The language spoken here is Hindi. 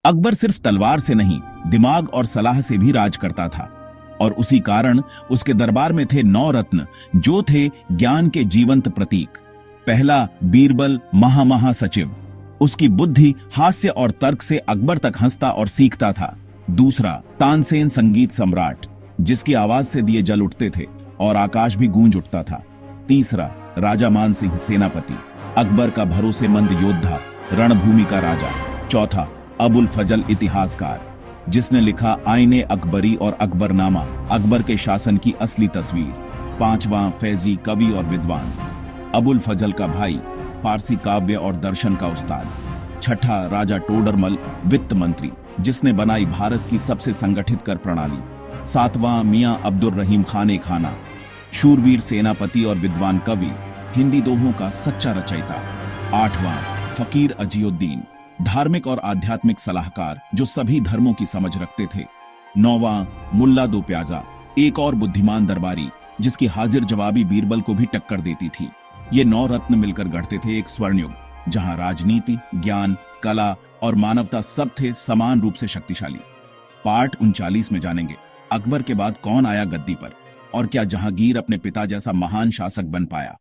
अकबर सिर्फ तलवार से नहीं, दिमाग और सलाह से भी राज करता था, और उसी कारण उसके दरबार में थे 9 रत्न, जो थे ज्ञान के जीवंत प्रतीक। पहला, बीरबल महा सचिव। उसकी बुद्धि, हास्य और तर्क से अकबर तक हंसता और सीखता था। दूसरा, तानसेन संगीत सम्राट, जिसकी आवाज से दिए जल उठते थे और आकाश भी गूंज उठता था। तीसरा, राजा मान सिंह सेनापति, अकबर का भरोसेमंद योद्धा, रणभूमि का राजा। चौथा, अबुल फजल इतिहासकार, जिसने लिखा आईने अकबरी और अकबरनामा, अकबर के शासन की असली तस्वीर। पांचवां, फैजी, कवि और विद्वान, अबुल फजल का भाई, फारसी काव्य और दर्शन का उस्ताद। छठा, राजा टोडरमल, वित्त मंत्री, जिसने बनाई भारत की सबसे संगठित कर प्रणाली। सातवां, मियां अब्दुल रहीम खाने खाना, शूरवीर सेनापति और विद्वान कवि, हिंदी दोहों का सच्चा रचयिता। आठवां, फकीर अजीउद्दीन, धार्मिक और आध्यात्मिक सलाहकार, जो सभी धर्मों की समझ रखते थे। नौवां, मुल्ला दो प्याजा, एक और बुद्धिमान दरबारी, जिसकी हाजिर जवाबी बीरबल को भी टक्कर देती थी। ये 9 रत्न मिलकर गढ़ते थे एक स्वर्णयुग, जहां राजनीति, ज्ञान, कला और मानवता सब थे समान रूप से शक्तिशाली। पार्ट 39 में जानेंगे अकबर के बाद कौन आया गद्दी पर, और क्या जहांगीर अपने पिता जैसा महान शासक बन पाया।